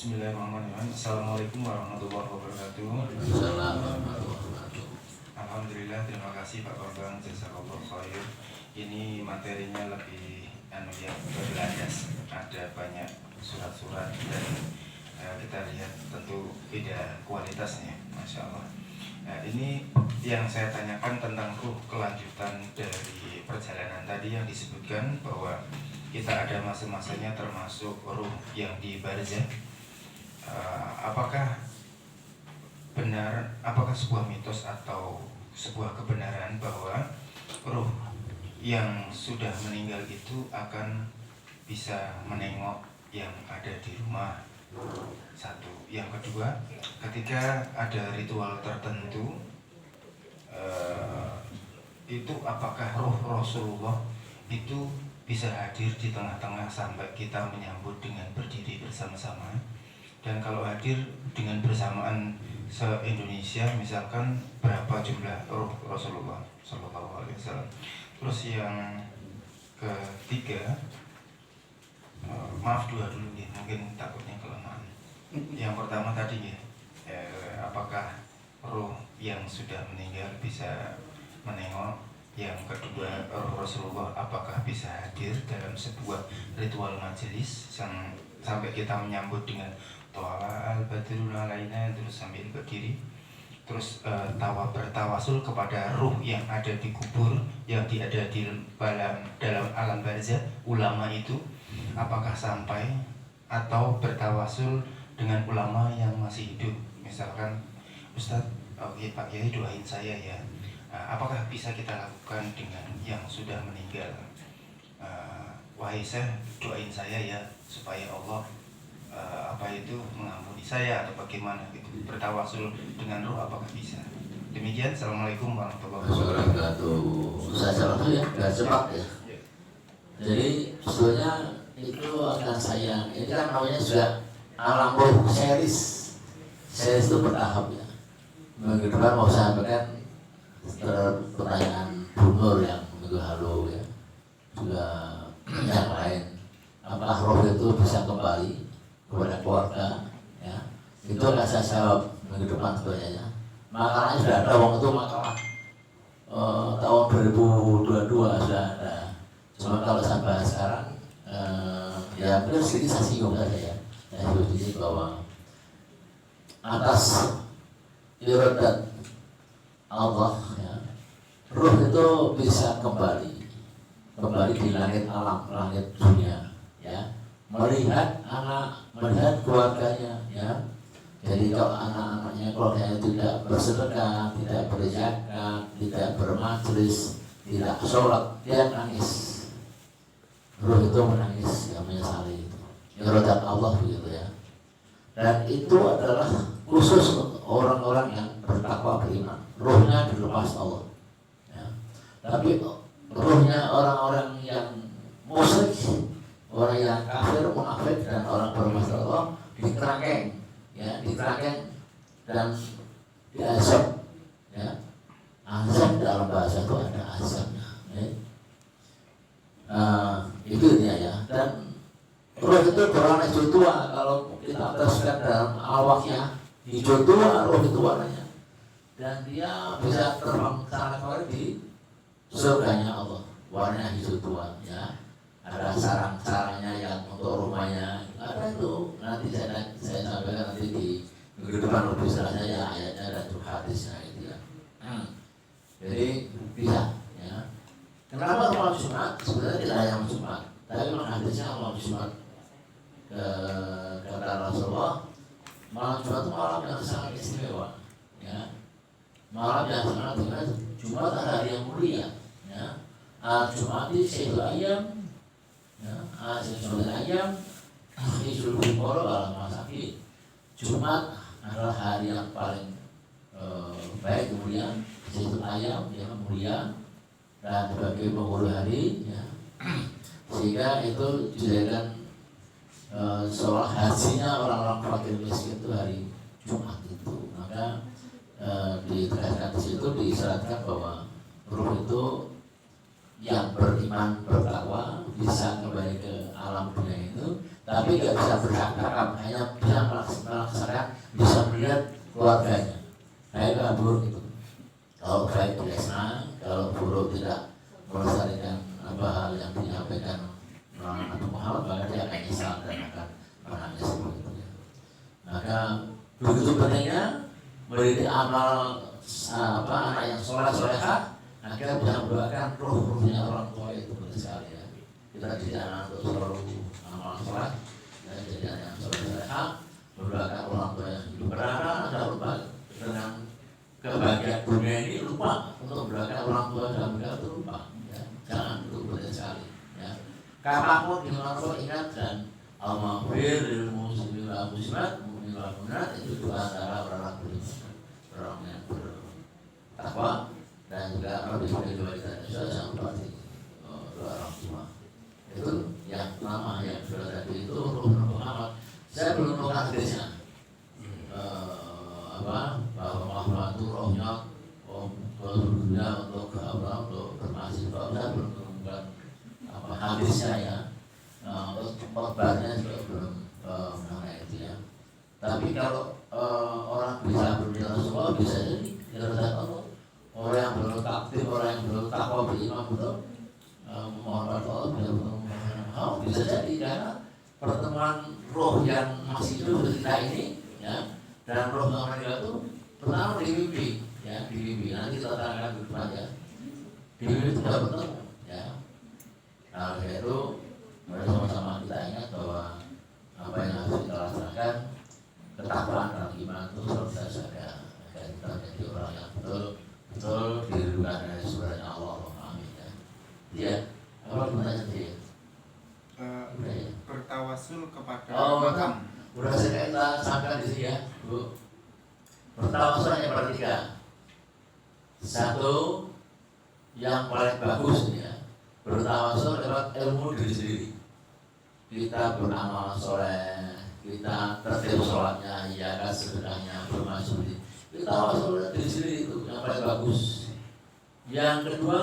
Bismillahirrahmanirrahim. Assalamualaikum warahmatullahi wabarakatuh. Alhamdulillah, terima kasih Pak Bambang, jazakallah khair. Ini materinya lebih berlandas. Ada banyak surat-surat dan kita lihat tentu beda kualitasnya, masya Allah. Ini yang saya tanyakan tentang ruh, kelanjutan dari perjalanan tadi yang disebutkan bahwa kita ada masa-masanya termasuk ruh yang di barzah. Apakah benar, apakah sebuah mitos atau sebuah kebenaran bahwa ruh yang sudah meninggal itu akan bisa menengok yang ada di rumah? Satu. Yang kedua, ketika ada ritual tertentu, itu apakah roh Rasulullah itu bisa hadir di tengah-tengah sampai kita menyambut dengan berdiri bersama-sama? Dan kalau hadir dengan bersamaan se-Indonesia, misalkan berapa jumlah roh Rasulullah Sallallahu Alaihi Wasallam? Terus yang ketiga, maaf dua dulu ya, mungkin takutnya kelamaan. Yang pertama tadi ya, apakah roh yang sudah meninggal bisa menengok? Yang kedua, roh Rasulullah apakah bisa hadir dalam sebuah ritual majelis sampai kita menyambut dengan To'ala al-badrul alaina, terus sambil berdiri, terus bertawasul kepada ruh yang ada di kubur, yang ada di dalam alam barzah, ulama itu apakah sampai, atau bertawasul dengan ulama yang masih hidup, misalkan Ustadz, oke Pak Yai doain saya ya. Apakah bisa kita lakukan dengan yang sudah meninggal? Wahai Syekh, doain saya ya supaya Allah mengampuni saya, atau bagaimana gitu, bertawasul dengan roh apakah bisa? Demikian. Assalamualaikum warahmatullahi wabarakatuh. Saya jawab ya, biar cepat ya. Jadi sebetulnya itu akan saya, ini kan namanya juga alam roh series itu bertahap ya. Minggu depan mau saya sampaikan pertanyaan Bu Nur yang minggu lalu ya, juga yang lain, apakah roh itu bisa kembali kepada keluarga ya, itu akan saya jawab minggu depan sebenarnya. Makalahnya sudah ada, waktu itu makalah tahun 2022 sudah ada. Cuma kalau saya bahas sekarang ya benar sedikit saya singgung saja ya. Saya singgung di sini bahwa atas iradat Allah ya, ruh itu bisa kembali di langit alam, langit dunia ya, melihat anak, melihat keluarganya ya. Jadi kalau anak-anaknya, keluarganya tidak bersedekah, tidak berzakat, tidak bermajlis, tidak sholat, dia nangis. Ruh itu menangis, ya, menyesali itu. Iradat Allah begitu ya. Dan itu adalah khusus orang-orang yang bertakwa, beriman. Ruhnya dilepas Allah ya. Tapi ruhnya orang-orang yang musyrik, orang yang kafir, munafik, dan orang bermasalah Allah dikerangkeng ya, dikerangkeng dan diazab ya. Azab dalam bahasa itu ada azabnya ya. Itu dia ya. Dan ruh itu berwarna hijau tua. Kalau kita teruskan dalam awaknya, hijau tua ruh itu warnanya, dan dia bisa terbang sana kemari di surganya Allah, warnanya hijau tua ya. Ada sarang-sarangnya yang untuk rumahnya ada itu, nanti saya sampaikan nanti di minggu depan lebih jelasnya ya, ayatnya dan hadisnya itu ya. Jadi bisa ya. Kenapa malam Jumat? Sebenarnya tidak hanya malam Jumat, tapi memang hadisnya malam Jumat. Kata Rasulullah, malam Jumat itu malam yang sangat istimewa ya. Malam yang sangat istimewa. Jumat adalah hari yang mulia ya. Jumat itu Sayyidul Ayyam ya, Sayyidul Ayyam Sayyidul Bukoro dalam masyarakat. Jumat adalah hari yang paling baik, kemudian Sayyidul Ayyam yang mulia dan sebagai penghulu hari ya. Sehingga itu dijadikan seolah hajinya orang-orang fakir miskin itu hari Jumat itu. Maka ditegaskan di situ, disyaratkan bahwa ruh itu yang beriman, bertakwa bisa kembali ke alam dunia itu, tapi nggak bisa bercakap, hanya bisa melaksanakan, bisa melihat keluarganya. Nah itu kan buruk itu. Kalau baik dia senang, kalau buruk tidak melestarikan apa hal yang disampaikan Nabi Muhammad, maka dia akan nyesal dan akan menangis begitu ya. Maka begitu pentingnya mendidik amal anak yang soleh-solehah agar bisa mendoakan ruh-ruhnya orang tua itu penting sekali ya. Kita didik anak untuk selalu amal soleh, jadi anak yang soleh-solehah, mendoakan orang tua yang hidup. Karena ada lupa dengan kebahagiaan dunia ini, lupa untuk mendoakan orang tua dalam meninggal itu lupa. Ya. Jangan, itu penting sekali. Ya. Kapanpun dimanapun ingat dan al-maghfir lil muslimin wal muslimat mu'minin wal mu'minat, itu doa antara orang beriman, orang yang bertakwa, dan juga orang beriman kita sudah seperti doa orang tua. Itu yang lama yang sudah tadi itu Ruhul Muhammad. Saya belum tahu hadisnya bahwa Muhammad itu rohnya dunia untuk apa, untuk bermasih. Saya belum menemukan hadisnya ya. Khotbahnya juga belum mengenai itu ya. Tapi kalau orang bisa berbicara Rasulullah, bisa jadi dirasakan Allah. Orang yang belum aktif, orang yang belum takwa beriman betul, mohon Allah bisa jadi karena pertemuan roh yang masih hidup di kita ini ya, dan roh yang meninggal itu pertama di mimpi ya, di mimpi. Nanti kita akan berdebat ya, di mimpi itu tidak bertemu ya. Nah itu mari sama-sama kita ingat bahwa apa yang harus kita laksanakan, ketakwaan dalam iman itu harus kita jaga agar kita menjadi orang yang betul diridhoi dari surganya Allah. Amin ya. Dia apa gunanya dia? Bertawasul kepada makam. Udah kita sampaikan di sini ya, Bu. Bertawasul hanya bertiga. Satu yang paling bagus ya, bertawasul lewat ilmu diri sendiri. Kita beramal soleh, kita tertib sholatnya, iyakan sedekahnya, bermaksud kita tawasul diri sendiri, itu yang paling bagus. Yang kedua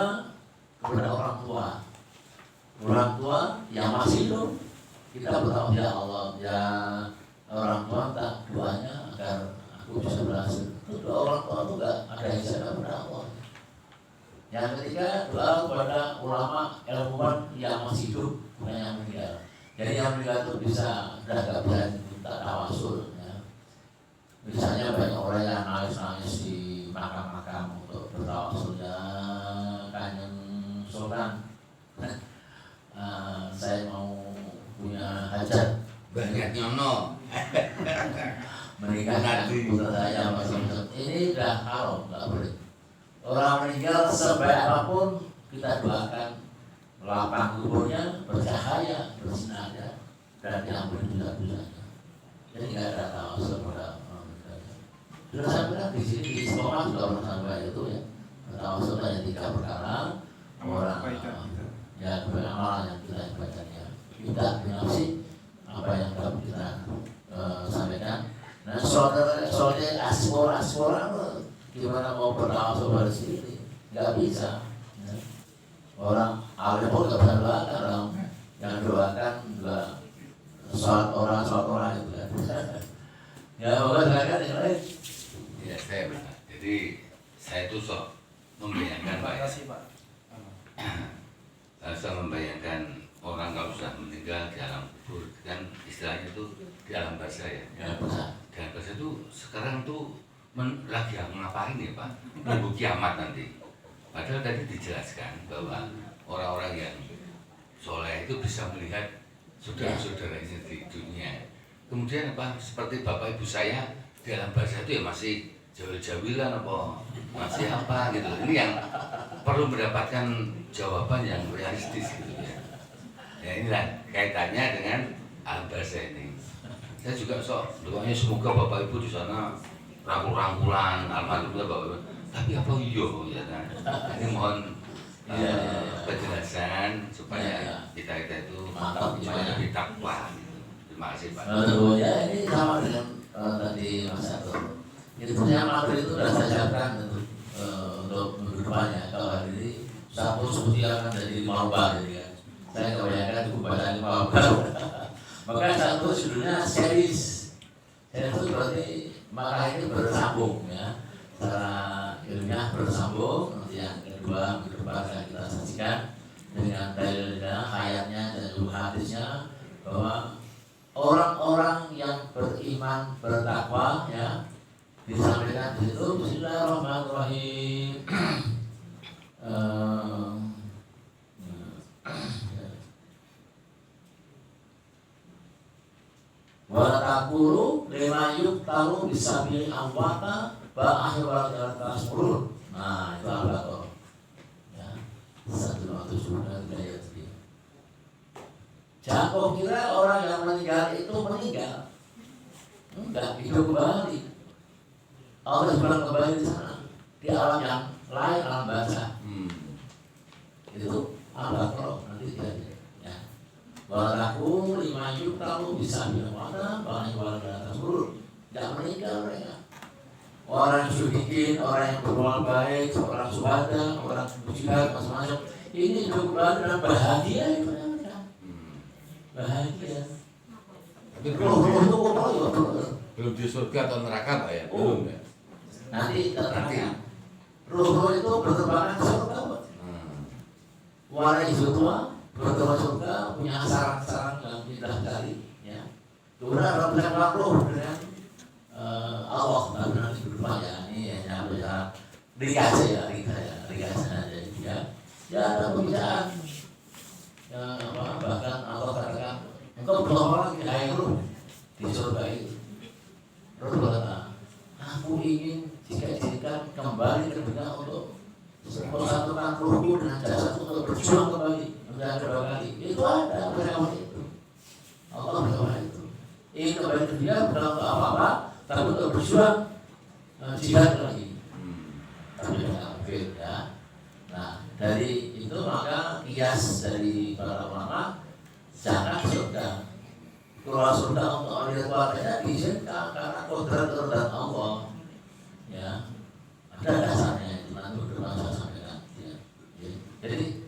kepada orang tua. Orang tua yang masih hidup, kita berdoa ya Allah, ya orang tua tak doanya agar aku bisa berhasil. Itu doa orang tua itu enggak ada yang bisa kepada Allah. Yang ketiga doa kepada ulama ilmuwan yang masih hidup, bukan yang meninggal. Jadi yang meninggal itu bisa tidak bisa minta tawasul. Ya. Misalnya banyak orang yang nangis-nangis di makam-makam untuk bertawasulnya Kanjeng Sultan. Saya mau punya hajat banyak nyono menikahkan putra saya macam-macam. Ini sudah haram, nggak boleh. Orang meninggal sebaik apapun kita doakan lapang kuburnya bercahaya, bersinar ya, dan diampuni dosa-dosanya. Jadi nggak ada tawasul pada orang meninggal. Sudah saya bilang di sini di sekolah juga pernah sampai itu ya. Tawasul hanya 3 perkara. Orang ya beramal yang kita bacanya, tidak binafsi apa yang dapat kita sampaikan. Nah soalnya aspora gimana mau bertawasul pada sini, nggak bisa. Ya. Orang alim pun nggak bisa doakan, orang yang doakan juga sholat orang itu kan. Ya bukan silakan yang lain. Ya saya benar. Jadi saya itu sok membayangkan Pak. Saya membayangkan orang kalau sudah meninggal di alam kubur kan istilahnya itu di alam barzah ya. Ya benar. Di alam barzah itu sekarang tuh lagi ngapain ya Pak? Menunggu kiamat nanti. Padahal tadi dijelaskan bahwa orang-orang yang soleh itu bisa melihat saudara-saudaranya di dunia. Kemudian apa? Seperti bapak ibu saya di alam barzah itu ya masih jawil-jawilan apa masih apa gitu. Ini yang perlu mendapatkan jawaban yang realistis gitu ya. Ya inilah kaitannya dengan alam barzah ini. Saya juga doanya semoga bapak ibu di sana rangkul-rangkulan almarhumnya bapak ibu. Tapi apa ya kan? Ini mohon penjelasan supaya kita itu lebih takwa. Terima kasih Pak. Ya ini sama dengan tadi Mas Arto. Itu yang materi itu sudah saya siapkan untuk minggu depannya. Kalau hari ini Sabtu seperti akan jadi maluba, jadi kan. Saya kebanyakan di kubahan maluba. Maka judulnya series. Series itu berarti maka ini bersambung ya, secara ilmiah bersambung. Nanti yang kedua minggu depan akan kita saksikan dengan dalilnya, ayatnya dan juga hadisnya bahwa orang-orang yang beriman bertakwa ya disampaikan di situ. Bismillahirrahmanirrahim. Wa taqulu lima yuqtalu bisabili amwata ba'ahi wa tasmurun. Nah, itu apa tuh? Ya, 107 ayat ini. Jangan kau kira orang yang meninggal itu meninggal. Enggak, hidup kembali. Allah bilang kembali di sana, di alam yang lain, alam barzah. Itu apa kalau nanti dia ya. Walaku lima yuqtalu bisabili amwata ba'ahi wa tasmurun. Jangan meninggal mereka. Orang syuhikin, orang yang berbuat baik, orang syuhada, orang jihad, macam-macam. Ini hidup kembali dan bahagia itu mereka. Bahagia. Tapi belum di surga atau neraka Pak ya? Belum ya? Nanti terangkan. Roh-roh itu berterbangan ke surga. Warai surga, berterbang surga, punya sarang-sarang yang indah sekali. Ya. Kemudian ada bersama roh dengan Allah, tapi nanti berdepan ya. Ini hanya bisa dikasih ya, dikasih aja ya. Ya ada pembicaraan. Ya, bahkan Allah katakan engkau berdoa lagi hai roh di surga itu. Roh berkata, aku ingin jika kembali ke dunia untuk mempersatukan rohku dengan jasadku untuk berjuang kembali menjadi kedua kali. Itu ada perkataan itu. Allah berkata itu. Ingin kembali ke dunia bukan untuk apa-apa, tapi untuk berjuang jihad lagi. Tapi tidak mungkin ya. Nah dari itu maka kias dari para ulama jangan surga. Keluar surga untuk orang keluarganya diizinkan karena kodrat Allah. Ya, ada dasarnya itu nanti berdepan saya sampaikan. Ya. Jadi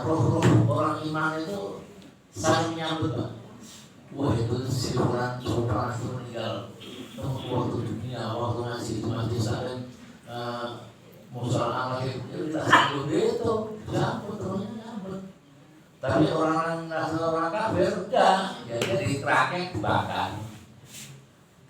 roh-roh orang iman itu saling menyambut Pak. Wah itu si orang sopan itu meninggal waktu dunia, waktu ngaji itu masih saling musalah lagi itu kita sambut itu, sambut terusnya sambut. Tapi orang orang kafir enggak, ya dia dikeraknya dibakar,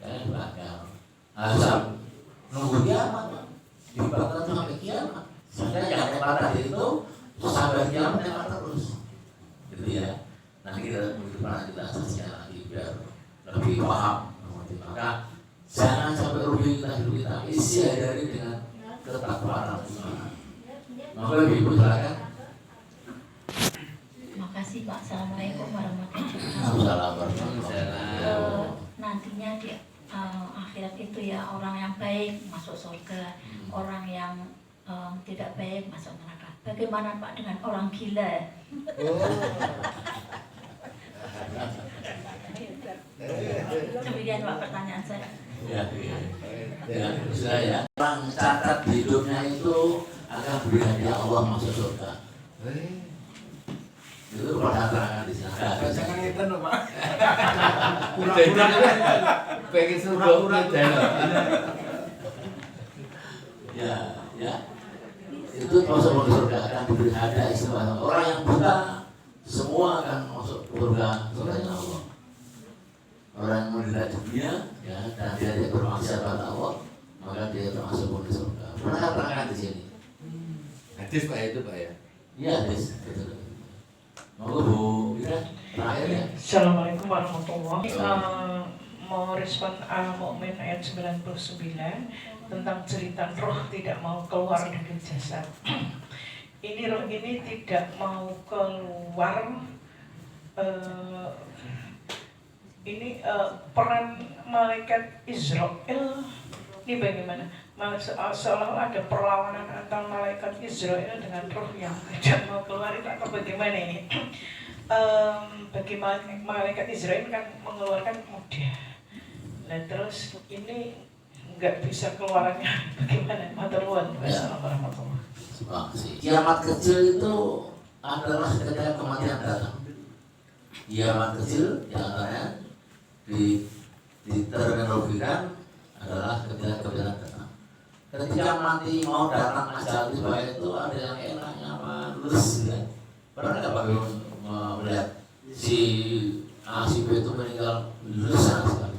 kayak dibakar. Asal nunggu kiamat, dibakar sampai kiamat. Sehingga yang pada itu sampai kiamat yang terus, gitu ya. Nanti kita kita saksikan lagi biar lebih paham. Maka jangan sampai rugi kita isi hari dengan ketakwaan. Maka ibu silakan. Makasih Pak. Assalamualaikum warahmatullahi Assalamualaikum. Nantinya di akhirat itu ya orang yang baik masuk surga, orang yang tidak baik masuk neraka. Bagaimana Pak dengan orang gila? Demikian Pak pertanyaan saya. Ya, saya orang catat hidupnya itu akan beri hadiah Allah masuk surga. Itu perkataan di sana. Jangan ngeten loh Pak. Pengen surga udah Ya. Itu masuk surga akan diberi hadiah istimewa. Orang yang buta semua akan masuk surga Allah. Orang yang menderita di dunia ya, dan dia bermaksiat pada Allah, maka dia termasuk penghuni surga. Pernah terangkan di sini. hadis Pak itu Pak ya? Iya hadis. Betul. Monggo Bu Ira, terakhir ya. Assalamualaikum warahmatullahi wabarakatuh. Mau respon Al-Mu'min ayat 99 tentang cerita roh tidak mau keluar dari jasad. Ini roh ini tidak mau keluar. Ini peran malaikat Israel ini bagaimana? Seolah-olah ada perlawanan antara malaikat Israel dengan roh yang tidak mau keluar itu atau bagaimana ini? Bagi malaikat Israel kan mengeluarkan mudah. Nah terus ini nggak bisa keluarannya bagaimana? Maturnuwun. Wassalamualaikum warahmatullahi wabarakatuh. Kiamat kecil itu adalah ketika kematian datang. Kiamat kecil diantaranya diterminologikan adalah ketika kebenaran datang. Ketika mati mau datang ajal tiba itu ada yang enak nyaman lulus ya. Pernah nggak Pak melihat si A si B itu meninggal lulus sekali?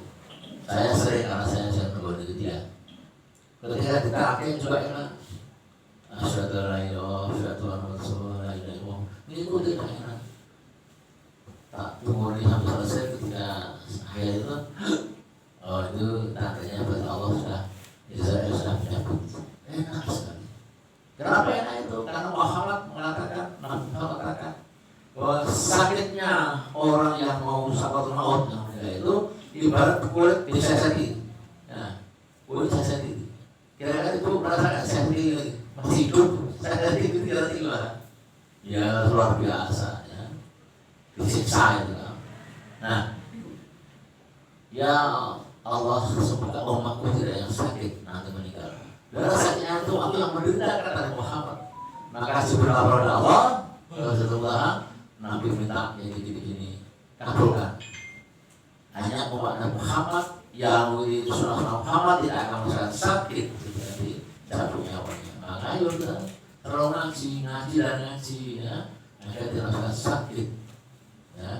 Saya sering karena saya menggoni dia. Ketika diterakin juga enak. Asyhadu an la ilaha illallah. Ini kok tidak enak. Tak tunggu ini sampai selesai ketika akhir itu, oh itu tandanya berarti Allah sudah Israel sudah menyambut. Enak sekali. Kenapa enak itu? Karena Muhammad mengatakan bahwa sakitnya orang yang mau sakaratul maut itu ibarat kulit diseseti. Nah, kulit diseseti. Kira-kira itu merasakan seseti masih hidup, seseti itu tidak tinggal. Ya luar biasa ya. Disiksa itu. Nah, ya Allah semoga umatku tidak yang sakit nanti meninggal. Dan sakitnya itu aku yang menderita kata Muhammad. Maka sebenarnya kepada Allah, Rasulullah, Nabi minta yang gini-gini kabulkan. Hanya umat Muhammad yang di Rasulullah Muhammad tidak akan merasakan sakit jadi jatuh nyawanya. Maka ayo kita terlalu ngaji dan ngaji ya, agar tidak merasakan sakit. Ya,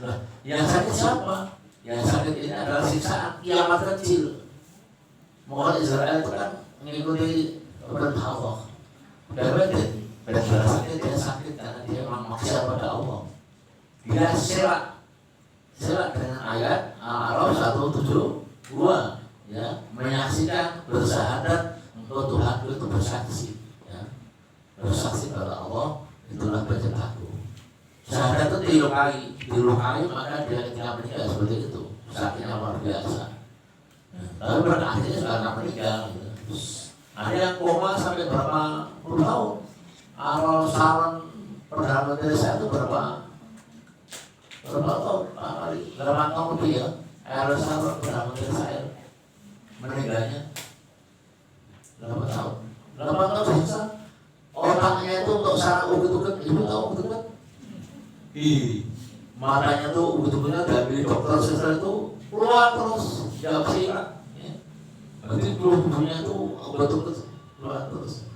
nah, yang sakit siapa? Yang sakit ini adalah siksaan kiamat kecil. Mohon Israel itu kan mengikuti perintah Allah. Dan pada sakit dia sakit karena dia memang maksiat pada Allah. Dia selak dengan ayat Al-A'raf 172 ya, menyaksikan bersahadat untuk Tuhan itu bersaksi ya. Bersaksi pada Allah itulah berjemaahku. Syahadat itu dilukai maka dia ketika meninggal seperti itu, sakitnya luar biasa. Tapi pada akhirnya sudah akan meninggal. Gitu. Ada yang koma sampai berapa puluh tahun. Awal saran Perdana Menteri saya itu berapa tahun? 8 tahun lebih ya. Awal saran Perdana Menteri saya meninggalnya 8 tahun. 8 tahun susah. Otaknya itu untuk saraf ugut-ugut, ibu tahu ugut-ugut? Matanya tuh ugut-ugutnya dari dokter sesar itu keluar terus, jawab silat. Berarti tubuhnya tuh ugut-ugut keluar terus.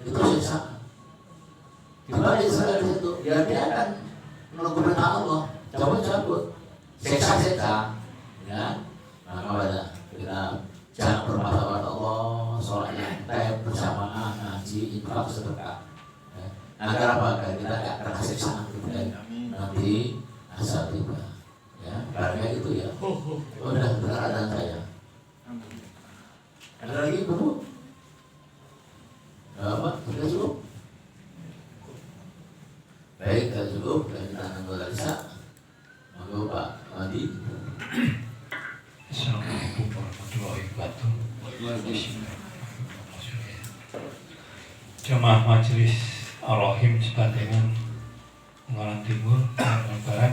Itu siksa. Gimana Israel di situ? Ya dia akan menunggu perintah Allah, cabut. Siksa. Ya, maka pada kita jangan bermasalah pada Allah, sholat yang taib bersamaan, ngaji, infak, sedekah. Agar apa? Agar kita tidak kena siksaan nanti asal tiba. Ya, karena itu ya. Udah benar dan saya. Ada lagi Bu? Apa? Sudah cukup? Baik, sudah cukup. Dan kita akan beralisa. Maka Pak Adi. Assalamualaikum warahmatullahi wabarakatuh. Jemaah Majelis Ar-Rahim Sebatengan Ungaran Timur, Ungaran Barat.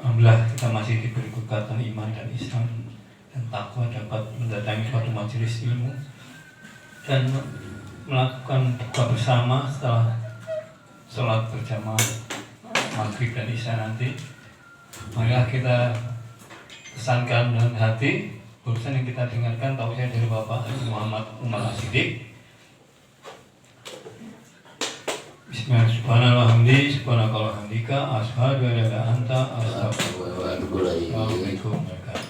Alhamdulillah kita masih diberi kekuatan iman dan Islam dan takwa dapat mendatangi suatu majelis ilmu dan melakukan buka bersama setelah sholat berjamaah maghrib dan isya nanti. Maka kita pesankan dalam hati barusan yang kita dengarkan tausiah dari Bapak Muhammad Umar As-Siddiq. Bismillahirrahmanirrahim. Subhanakallahumma hamdika asyhadu an la ilaha illa anta astaghfiruka wa atubu ilaik. Waalaikumsalam.